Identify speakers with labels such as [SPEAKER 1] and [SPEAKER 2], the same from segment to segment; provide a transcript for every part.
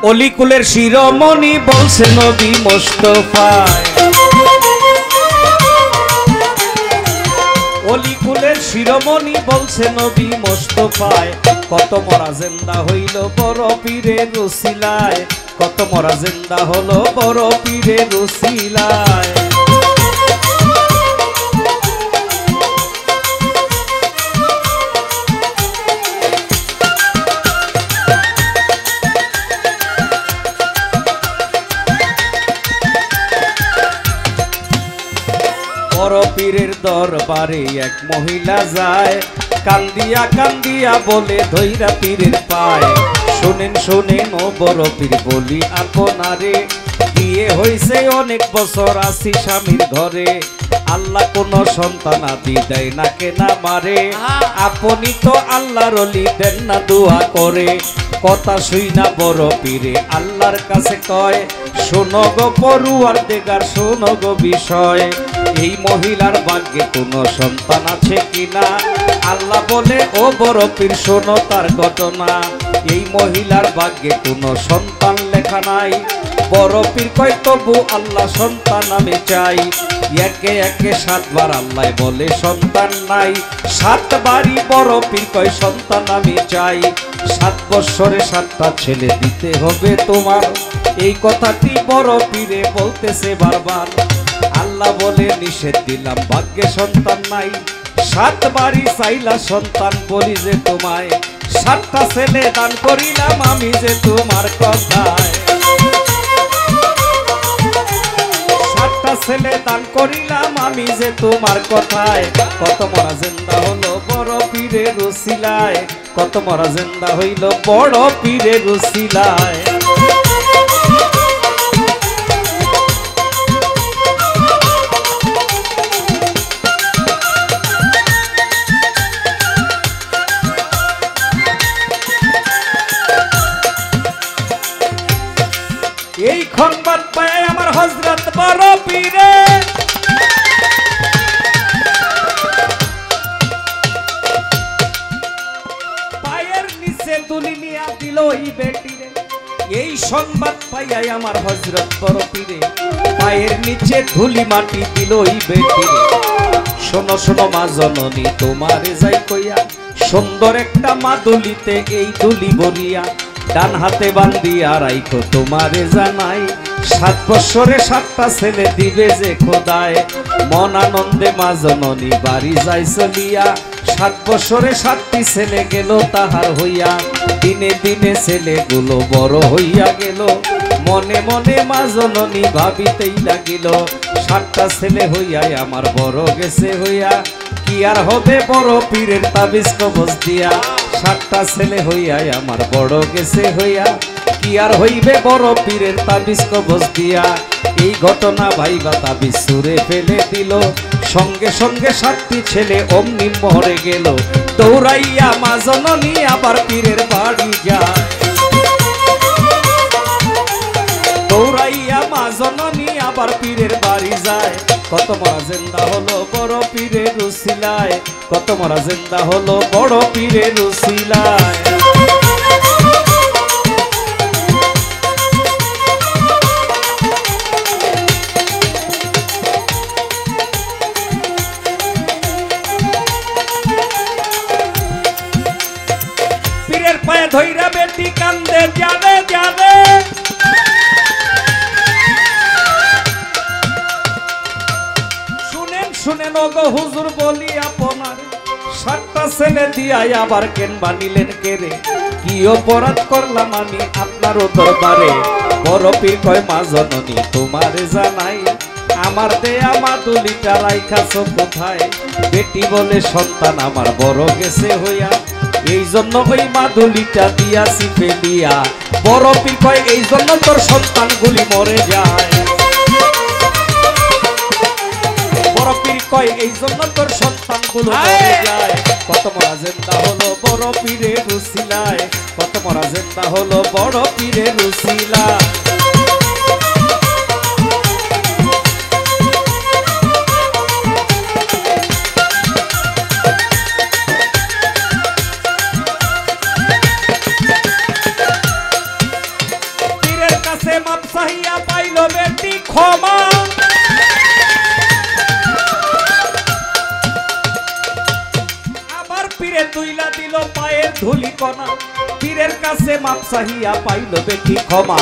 [SPEAKER 1] অলিকুলের শিরোমণি বলছে নবী মোস্তফায়, অলিকুলের শিরোমণি বলছে নবী মোস্তফায়, কত মরা জিন্দা হইল বড় পীরের রসিলায়, কত মরা জিন্দা হলো বড় পীরের রসিলায়। বড় পীরের দরবারে এক মহিলা যায়, কান্দিয়া কান্দিয়া বলে ধৈরা পীরের পায়, শোনেন শোনেন ও বড় পীর বলি আপনারে, বিয়ে হইছে অনেক বছর আছি স্বামীর ঘরে, আল্লাহ কোন সন্তান আদি দেয় না কেনা মারে, আপনি তো আল্লাহর ওলি দেন না দোয়া করে, কথা শুই না বড় পীরে আল্লাহর কাছে কয়, শোনো গো পড়ুয়ার দেগার শোনো গো বিষয়, এই মহিলার ভাগ্যে কোনো সন্তান আছে কিনা, আল্লাহ বলে ও বড় পীর শোনো তার ঘটনা, এই মহিলার ভাগ্যে কোনো সন্তান লেখা নাই, বড় পীর কয় তবু আল্লাহ সন্তান আমি চাই, একে একে 7 বার আল্লাহ বলে সন্তান নাই, 7 বারই বড় পীর কয় সন্তান আমি চাই, 7 বছরে 7টা ছেলে দিতে হবে তোমার, এই কথাটি বড় পীরে বলতেছে বারবার, আল্লাহ বলে নিষেধ দিলাম ভাগ্যে সন্তান নাই, 7 বারই চাইলা সন্তান বলি যে তোমায়, 7টা ছেলে দান করিলাম আমি যে তোমার কথায়, 7টা ছেলে দান করিলাম আমি যে তোমার কথায়, কত মরা জিন্দা হলো বড় পীরের রসিলায়, কত মরা জিন্দা হইল বড় পীরের রসিলায়। এই সংবাদ পায় আমার হযরত বড় পীরে, পায়ের নিচে দুলি নিয়া দিল এই বেটিরে, এই সংবাদ পাইয়াই আমার হযরত বড় পীরে পায়ের নিচে ধুলি মাটি দিল এই বেটিরে, শোনো শোনো মা জননী তোমারে যাই কইয়া, সুন্দর একটা মাদুলিতে এই দুলি বলিয়া, ডান হাতে বান্ধিয়া রাইখো তোমারে জানাই, 7 বছরে 7টা ছেলে দিবে যে খোদায়, মন আনন্দে মা জননী বাড়ি যাই চলিয়া, 7 বছরে 7টি ছেলে গেল তাহার হইয়া, দিনে দিনে ছেলেগুলো বড় হইয়া গেল, মনে মনে মা জননী ভাবিতেই লাগিল, 7টা ছেলে হইয়াই আমার বড় গেছে হইয়া, কি আর হবে বড় পীরের তাবিজ কবজ দিয়া, 7টা ছেলে হইয়াই আমার বড় গেছে হইয়া, কি আর হইবে বড় পীরের তাবিজ কবজ দিয়া, এই ঘটনা ভাইবা তাবিজ ছুঁড়ে ফেলে দিল, সঙ্গে সঙ্গে 7টি ছেলে অমনি মরে গেল, দৌড়াইয়া মা জননী আবার পীরের বাড়ি যায়, দৌড়াইয়া মা জননী আবার পীরের বাড়ি যায়, কত মরা জিন্দা হলো বড় পীরের রসিলায়, কত মরা জিন্দা হলো বড় পীরের রসিলায়। পীরের পায়ে ধইরা বেটি কান্দে যাবে যাবে, শুনেন গো হুজুর বলি আপনার, 7টা ছেলে দিয়াই আবার কেন বানিলেন কেরে, কি অপরাধ করলাম আমি আপনার দরবারে, বড় পীর কয় মা জননী তোমারে জানাই, আমার দেয়া মাদুলিটা রাইখাছো কোথায়, বেটি বলে সন্তান আমার বড় গেছে হইয়া, এই জন্য ওই মাদুলিটা দিয়াছি ফেলিয়া, বড় পীর কয় এই জন্য তোর সন্তানগুলি মরে যায়, বড় পীর কয় এই জন্য তোর সন্তানগুলো মরে যায়, কত মরা জিন্দা হলো বড় পীরের রসিলায়, কত মরা জিন্দা হলো বড় পীরের রসিলায়। কণা পীরের কাছে মাপ চাহিয়া পাইল বেটি ক্ষমা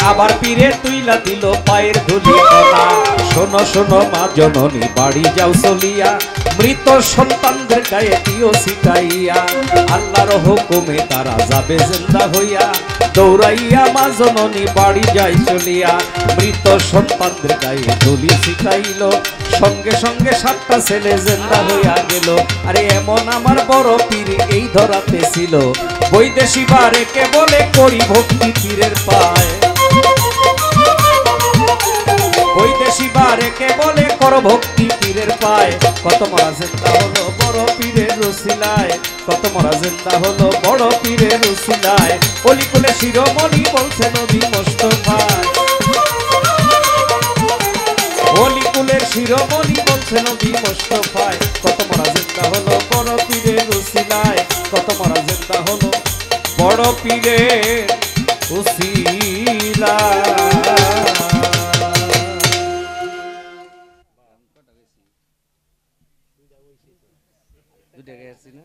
[SPEAKER 1] আবার পীরে তুইলা দিল পায়ের ধুলি কণা শোনো শোনো মা জননী বাড়ি যাও চলিয়া মৃত সন্তানদের গায়ে দিও ছিটাইয়া আল্লাহর হুকুমে তারা যাবে জিন্দা হইয়া দৌড়াইয়া মা জননী বাড়ি যায় চলিয়া মৃত সন্তানদের গায়ে ধুলি ছিটাইল সঙ্গে সঙ্গে 7টা ছেলে জিন্দা হইয়া গেল আরে এমন আমার বড় পীর এই ধরাতে ছিল বৈদেশি বারেকে বলে করি ভক্তি পীরের পায় বৈদেশি বারেকে বলে কর ভক্তি পীরের পায় কত মরা জিন্দা হলো বড় পীরের রসিলায় কত মরা জিন্দা হলো বড় পীরের রসিলায় অলিকুলে শিরোমণি বলছে নবী মোস্তফায় অলিকুলের শিরোমণি বলছে নবী মোস্তফায় কত মরা জিন্দা হলো বড় পীরের রসিলায় কত মরা জিন্দা হলো বড় পীরের রসিলায় দুইটা গেছি না